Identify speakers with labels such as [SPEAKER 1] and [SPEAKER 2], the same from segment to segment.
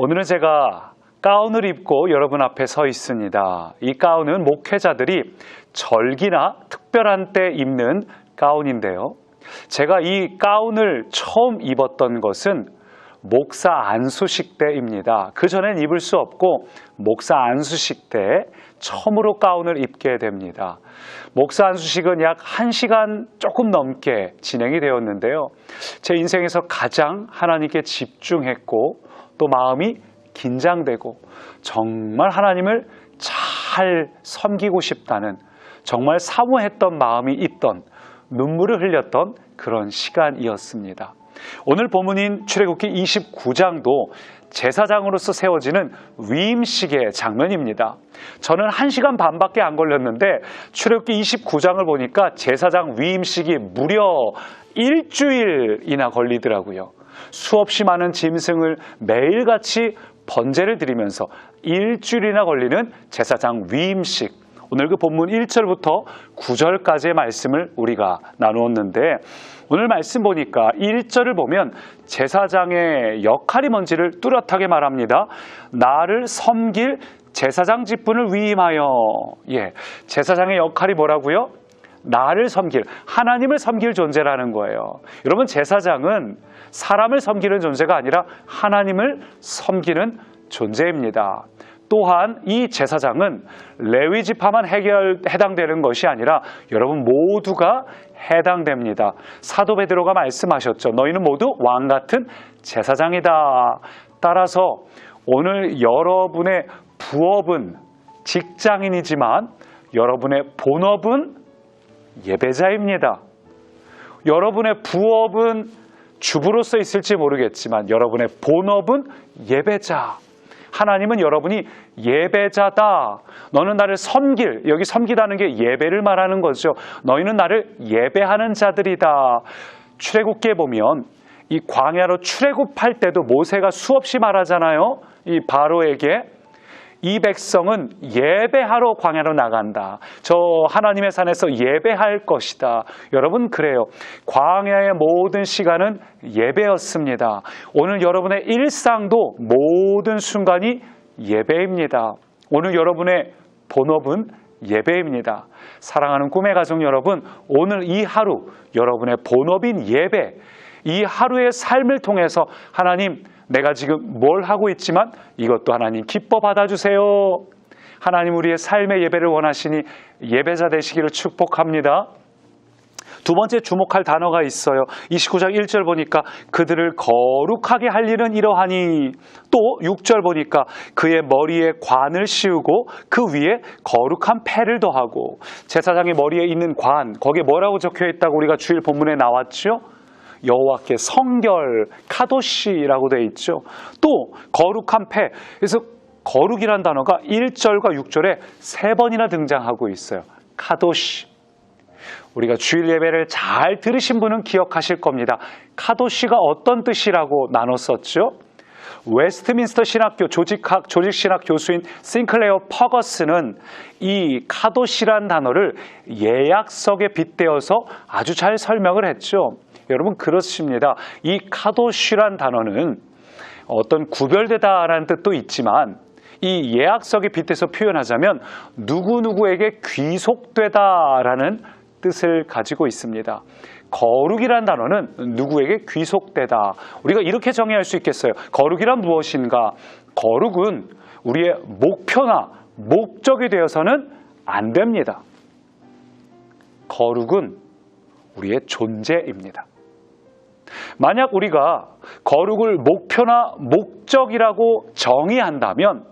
[SPEAKER 1] 오늘은 제가 가운을 입고 여러분 앞에 서 있습니다. 이 가운은 목회자들이 절기나 특별한 때 입는 가운인데요. 제가 이 가운을 처음 입었던 것은 목사 안수식 때입니다. 그전엔 입을 수 없고 목사 안수식 때 처음으로 가운을 입게 됩니다. 목사 안수식은 약 1시간 조금 넘게 진행이 되었는데요. 제 인생에서 가장 하나님께 집중했고 또 마음이 긴장되고 정말 하나님을 잘 섬기고 싶다는 정말 사모했던 마음이 있던 눈물을 흘렸던 그런 시간이었습니다. 오늘 본문인 출애굽기 29장도 제사장으로서 세워지는 위임식의 장면입니다. 저는 1시간 반밖에 안 걸렸는데 출애굽기 29장을 보니까 제사장 위임식이 무려 일주일이나 걸리더라고요. 수없이 많은 짐승을 매일같이 번제를 드리면서 일주일이나 걸리는 제사장 위임식. 오늘 그 본문 1절부터 9절까지의 말씀을 우리가 나누었는데 오늘 말씀 보니까 1절을 보면 제사장의 역할이 뭔지를 뚜렷하게 말합니다. 나를 섬길 제사장 직분을 위임하여. 제사장의 역할이 뭐라고요? 나를 섬길, 하나님을 섬길 존재라는 거예요. 여러분, 제사장은 사람을 섬기는 존재가 아니라 하나님을 섬기는 존재입니다. 또한 이 제사장은 레위 지파만 해당되는 것이 아니라 여러분 모두가 해당됩니다. 사도 베드로가 말씀하셨죠. 너희는 모두 왕 같은 제사장이다. 따라서 오늘 여러분의 부업은 직장인이지만 여러분의 본업은 예배자입니다. 여러분의 부업은 주부로서 있을지 모르겠지만 여러분의 본업은 예배자. 하나님은 여러분이 예배자다. 너는 나를 섬길, 여기 섬기다는 게 예배를 말하는 거죠. 너희는 나를 예배하는 자들이다. 출애굽기에 보면 이 광야로 출애굽할 때도 모세가 수없이 말하잖아요. 이 바로에게 이 백성은 예배하러 광야로 나간다. 저 하나님의 산에서 예배할 것이다. 여러분, 그래요. 광야의 모든 시간은 예배였습니다. 오늘 여러분의 일상도 모든 순간이 예배입니다. 오늘 여러분의 본업은 예배입니다. 사랑하는 꿈의 가족 여러분, 오늘 이 하루 여러분의 본업인 예배, 이 하루의 삶을 통해서 하나님, 내가 지금 뭘 하고 있지만 이것도 하나님 기뻐 받아주세요. 하나님 우리의 삶의 예배를 원하시니 예배자 되시기를 축복합니다. 두 번째 주목할 단어가 있어요. 29장 1절 보니까 그들을 거룩하게 할 일은 이러하니, 또 6절 보니까 그의 머리에 관을 씌우고 그 위에 거룩한 패를 더하고. 제사장의 머리에 있는 관, 거기에 뭐라고 적혀 있다고 우리가 주일 본문에 나왔죠? 여호와께 성결, 카도시라고 되어 있죠. 또 거룩한 패, 그래서 거룩이란 단어가 1절과 6절에 3번이나 등장하고 있어요. 카도시. 우리가 주일 예배를 잘 들으신 분은 기억하실 겁니다. 카도시가 어떤 뜻이라고 나눴었죠? 웨스트민스터 신학교 조직신학 교수인 싱클레어 퍼거스는 이 카도시란 단어를 예약석에 빗대어서 아주 잘 설명을 했죠. 여러분, 그렇습니다. 이 카도시란 단어는 어떤 구별되다라는 뜻도 있지만 이 예약석에 빗대서 표현하자면 누구누구에게 귀속되다라는 뜻을 가지고 있습니다. 거룩이란 단어는 누구에게 귀속되다. 우리가 이렇게 정의할 수 있겠어요. 거룩이란 무엇인가? 거룩은 우리의 목표나 목적이 되어서는 안 됩니다. 거룩은 우리의 존재입니다. 만약 우리가 거룩을 목표나 목적이라고 정의한다면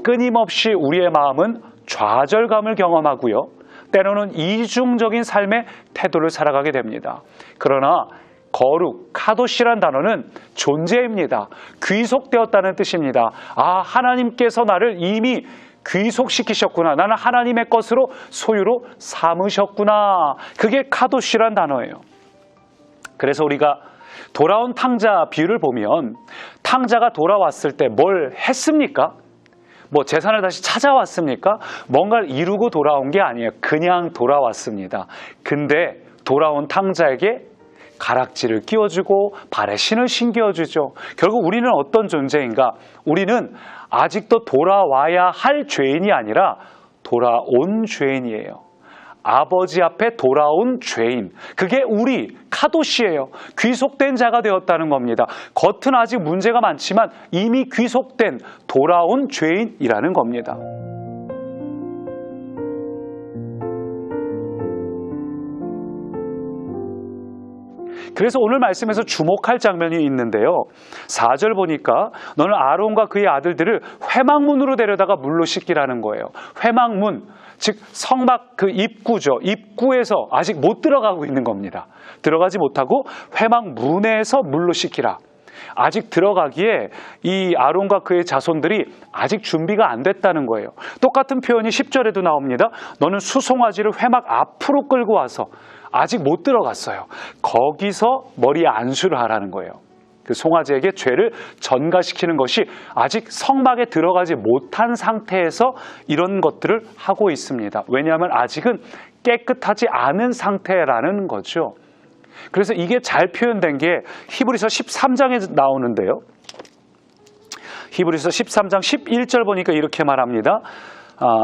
[SPEAKER 1] 끊임없이 우리의 마음은 좌절감을 경험하고요. 때로는 이중적인 삶의 태도를 살아가게 됩니다. 그러나 거룩, 카도시란 단어는 존재입니다. 귀속되었다는 뜻입니다. 아, 하나님께서 나를 이미 귀속시키셨구나. 나는 하나님의 것으로 소유로 삼으셨구나. 그게 카도시란 단어예요. 그래서 우리가 돌아온 탕자 비유를 보면 탕자가 돌아왔을 때 뭘 했습니까? 뭐 재산을 다시 찾아왔습니까? 뭔가를 이루고 돌아온 게 아니에요. 그냥 돌아왔습니다. 근데 돌아온 탕자에게 가락지를 끼워주고 발에 신을 신겨주죠. 결국 우리는 어떤 존재인가? 우리는 아직도 돌아와야 할 죄인이 아니라 돌아온 죄인이에요. 아버지 앞에 돌아온 죄인. 그게 우리 카도시예요. 귀속된 자가 되었다는 겁니다. 겉은 아직 문제가 많지만 이미 귀속된 돌아온 죄인이라는 겁니다. 그래서 오늘 말씀에서 주목할 장면이 있는데요. 4절 보니까 너는 아론과 그의 아들들을 회막문으로 데려다가 물로 씻기라는 거예요. 회막문, 즉 성막 그 입구죠. 입구에서 아직 못 들어가고 있는 겁니다. 들어가지 못하고 회막문에서 물로 씻기라. 아직 들어가기에 이 아론과 그의 자손들이 아직 준비가 안 됐다는 거예요. 똑같은 표현이 10절에도 나옵니다. 너는 수송아지를 회막 앞으로 끌고 와서 아직 못 들어갔어요. 거기서 머리에 안수를 하라는 거예요. 그 송아지에게 죄를 전가시키는 것이 아직 성막에 들어가지 못한 상태에서 이런 것들을 하고 있습니다. 왜냐하면 아직은 깨끗하지 않은 상태라는 거죠. 그래서 이게 잘 표현된 게 히브리서 13장에 나오는데요. 히브리서 13장 11절 보니까 이렇게 말합니다.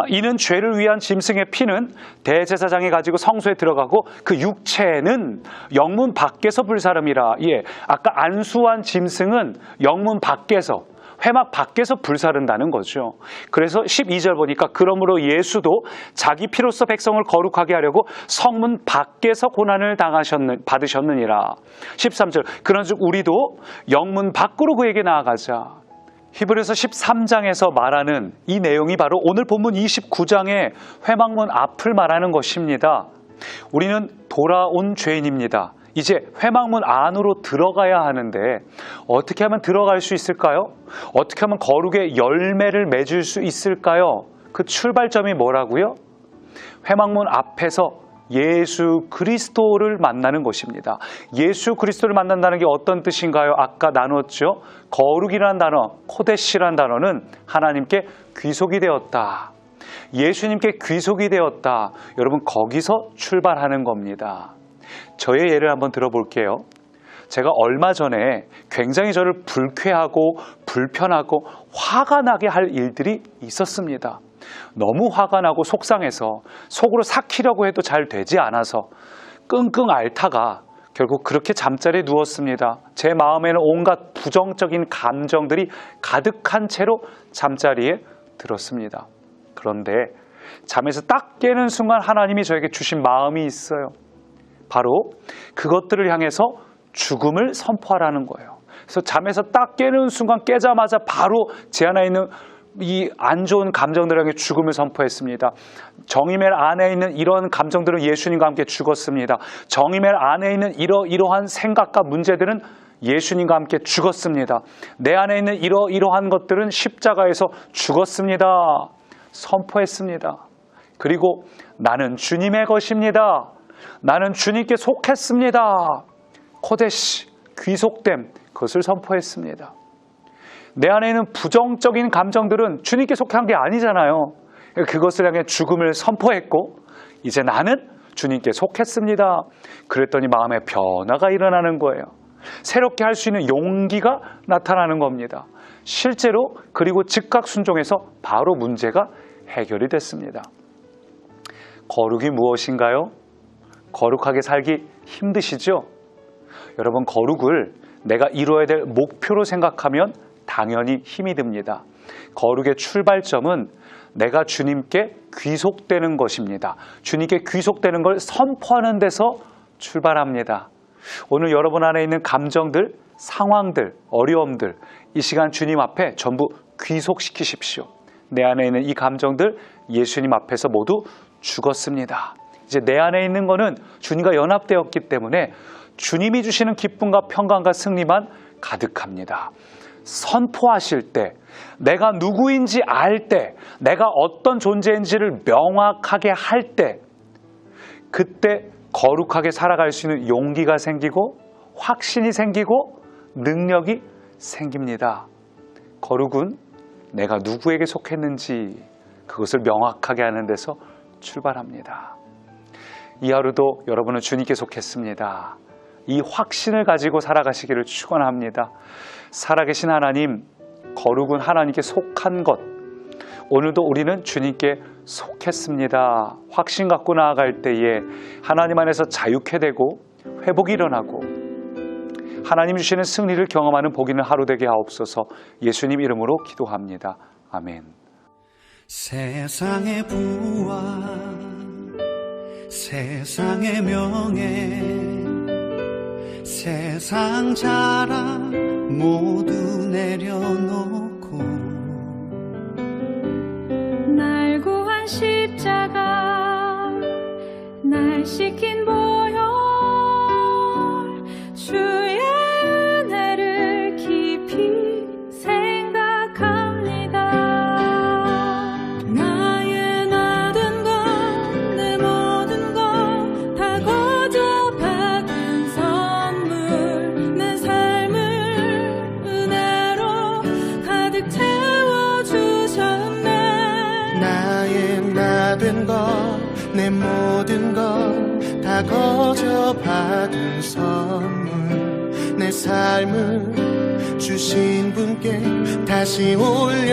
[SPEAKER 1] 이는 죄를 위한 짐승의 피는 대제사장이 가지고 성소에 들어가고 그 육체는 영문 밖에서 불사름이라. 예, 아까 안수한 짐승은 영문 밖에서 회막 밖에서 불사른다는 거죠. 그래서 12절 보니까 그러므로 예수도 자기 피로써 백성을 거룩하게 하려고 성문 밖에서 고난을 받으셨느니라. 13절 그런즉 우리도 영문 밖으로 그에게 나아가자. 히브리서 13장에서 말하는 이 내용이 바로 오늘 본문 29장의 회막문 앞을 말하는 것입니다. 우리는 돌아온 죄인입니다. 이제 회막문 안으로 들어가야 하는데 어떻게 하면 들어갈 수 있을까요? 어떻게 하면 거룩의 열매를 맺을 수 있을까요? 그 출발점이 뭐라고요? 회막문 앞에서 예수 그리스도를 만나는 것입니다. 예수 그리스도를 만난다는 게 어떤 뜻인가요? 아까 나눴죠. 거룩이라는 단어, 코데시라는 단어는 하나님께 귀속이 되었다. 예수님께 귀속이 되었다. 여러분 거기서 출발하는 겁니다. 저의 예를 한번 들어볼게요. 제가 얼마 전에 굉장히 저를 불쾌하고 불편하고 화가 나게 할 일들이 있었습니다. 너무 화가 나고 속상해서 속으로 삭히려고 해도 잘 되지 않아서 끙끙 앓다가 결국 그렇게 잠자리에 누웠습니다. 제 마음에는 온갖 부정적인 감정들이 가득한 채로 잠자리에 들었습니다. 그런데 잠에서 딱 깨는 순간 하나님이 저에게 주신 마음이 있어요. 바로 그것들을 향해서 죽음을 선포하라는 거예요. 그래서 잠에서 딱 깨는 순간 깨자마자 바로 제 안에 있는 이 안 좋은 감정들을 향해 죽음을 선포했습니다. 정이멜 안에 있는 이런 감정들은 예수님과 함께 죽었습니다. 정이멜 안에 있는 이러한 생각과 문제들은 예수님과 함께 죽었습니다. 내 안에 있는 이러한 것들은 십자가에서 죽었습니다. 선포했습니다. 그리고 나는 주님의 것입니다. 나는 주님께 속했습니다. 코데시, 귀속됨, 그것을 선포했습니다. 내 안에 있는 부정적인 감정들은 주님께 속한 게 아니잖아요. 그것을 향해 죽음을 선포했고 이제 나는 주님께 속했습니다. 그랬더니 마음에 변화가 일어나는 거예요. 새롭게 할 수 있는 용기가 나타나는 겁니다. 실제로 그리고 즉각 순종해서 바로 문제가 해결이 됐습니다. 거룩이 무엇인가요? 거룩하게 살기 힘드시죠? 여러분 거룩을 내가 이루어야 될 목표로 생각하면 당연히 힘이 듭니다. 거룩의 출발점은 내가 주님께 귀속되는 것입니다. 주님께 귀속되는 걸 선포하는 데서 출발합니다. 오늘 여러분 안에 있는 감정들, 상황들, 어려움들 이 시간 주님 앞에 전부 귀속시키십시오. 내 안에 있는 이 감정들 예수님 앞에서 모두 죽었습니다. 이제 내 안에 있는 거는 주님과 연합되었기 때문에 주님이 주시는 기쁨과 평강과 승리만 가득합니다. 선포하실 때, 내가 누구인지 알 때, 내가 어떤 존재인지를 명확하게 할 때, 그때 거룩하게 살아갈 수 있는 용기가 생기고 확신이 생기고 능력이 생깁니다. 거룩은 내가 누구에게 속했는지 그것을 명확하게 하는 데서 출발합니다. 이 하루도 여러분은 주님께 속했습니다. 이 확신을 가지고 살아가시기를 축원합니다. 살아계신 하나님, 거룩은 하나님께 속한 것, 오늘도 우리는 주님께 속했습니다. 확신 갖고 나아갈 때에 하나님 안에서 자유케 되고 회복이 일어나고 하나님 주시는 승리를 경험하는 복 있는 하루 되게 하옵소서. 예수님 이름으로 기도합니다. 아멘.
[SPEAKER 2] 세상의 부와 세상의 명예 세상 자랑 모두 내려놓고
[SPEAKER 3] 날 구한 십자가 날 씻긴 보혈 주의 은혜를 깊이 생각합니다. 나의 모든 것 내 모든 것 다 거저 받은 선물 내 삶을 은혜로 가득 채워주셨네.
[SPEAKER 2] 나의 모든 것 내 모든 것 다 거저 받은 선물 내 삶을 주신 분께 다시 올려드리니